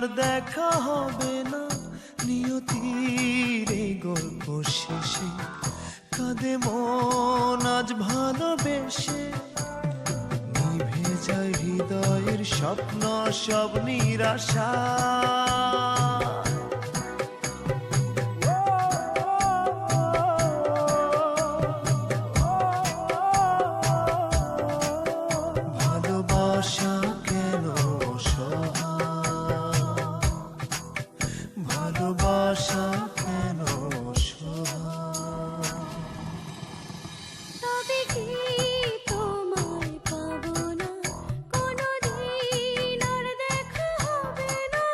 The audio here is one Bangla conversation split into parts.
আর দেখা হবে না, নিয়তির এই গল্প শেষে কাঁদে মন আজ ভালোবেসে। নিভে যায় হৃদয়ের স্বপ্ন সব নিরাশা। ভালোবাসা কেন অসহায়, ভালোবাসা কেন অসহায়। তবে কি তোমায় পাবো না, কোনোদিন আর দেখা হবে না,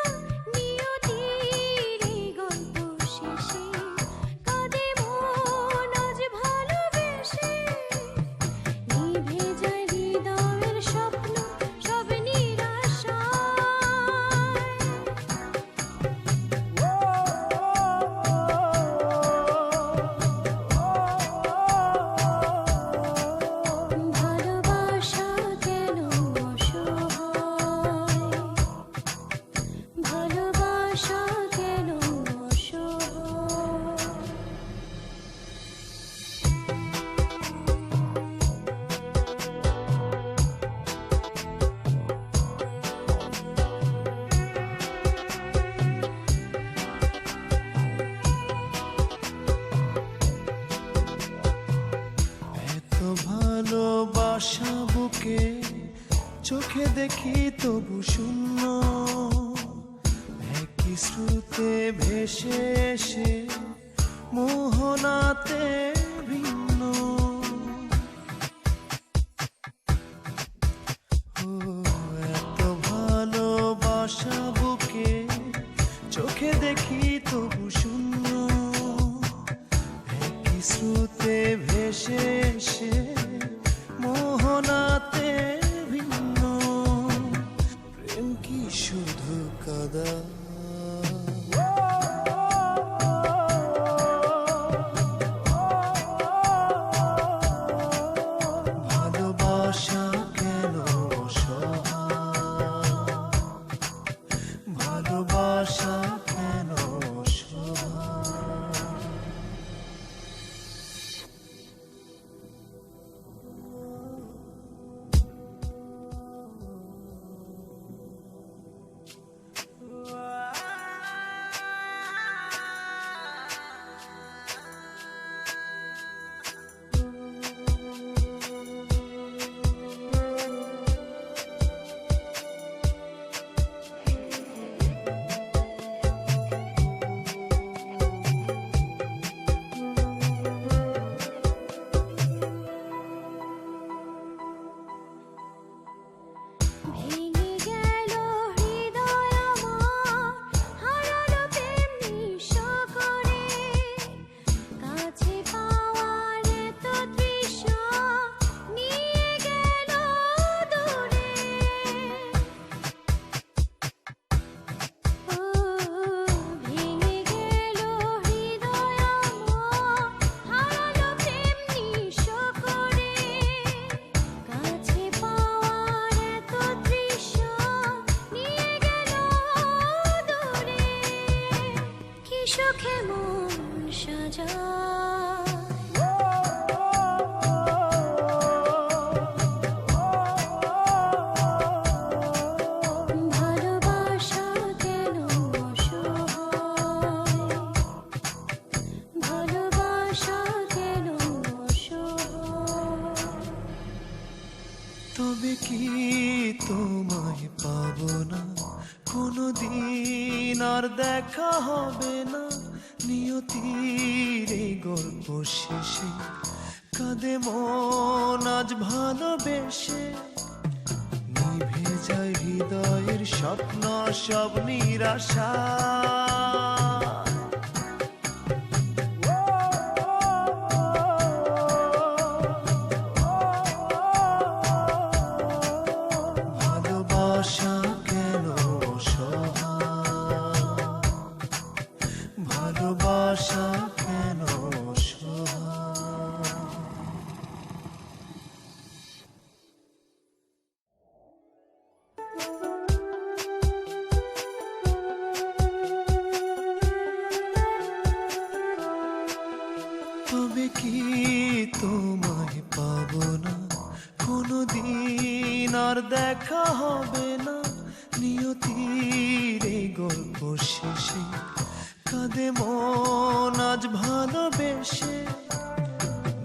নিয়তির এই গল্প শেষে কাঁদে মন আজ ভালোবেসে। নিভে যায় হৃদয়ের স্বপ্ন সব নিরাশায়। ভালোবাসা কেন অসহায়, ভালোবাসা কেন অসহায়। এত ভালোবাসা বুকে চোখে দেখি তবু শূন্য, একই স্রোতে ভেসে এসে মোহনাতে ভিন্ন। ও এত ভালোবাসা বুকে চোখে দেখি তবু শূন্য, একই স্রোতে ভেসে এসে মোহনাতে ভিন্ন। প্রেম কি শুধু কাদা, ভালোবাসা কেন অসহায়, ভালোবাসা কেন অসহায়। ভেঙে গেল হৃদয় আমার, হারালো প্রেম নিঃস্ব করে, কাছে পাওয়ার এত তৃষা নিয়ে গেল দূরে। ও ভেঙে গেল হৃদয় আমার, হারালো প্রেম নিঃস্ব করে, কাছে পাওয়ার এত তৃষা নিয়ে গেল দূরে। কি সুখে মন সাজায়, ভালোবাসা কেন অসহায়, ভালোবাসা কেন অসহায়। তবে কি তোমায় পাবো না, কোনোদিন আর দেখা হবে না, নিয়তির এই গল্প শেষে কাঁদে মন আজ ভালোবেসে। নিভে যায় হৃদয়ের স্বপ্ন সব নিরাশা। ভালোবাসা কেন অসহায়, ভালোবাসা কেন অসহায়। দেখা হবে না নিয়তির এই গল্প শেষে কাঁদে মন আজ ভালোবেসে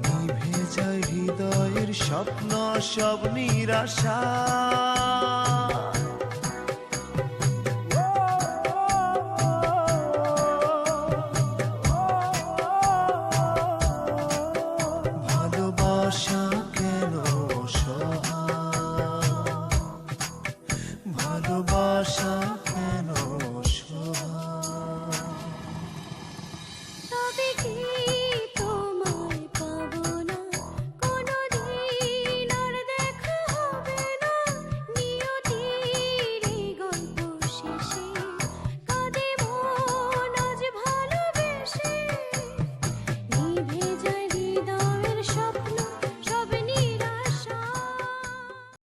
নিভে যায় হৃদয়ের স্বপ্ন সব নিরাশা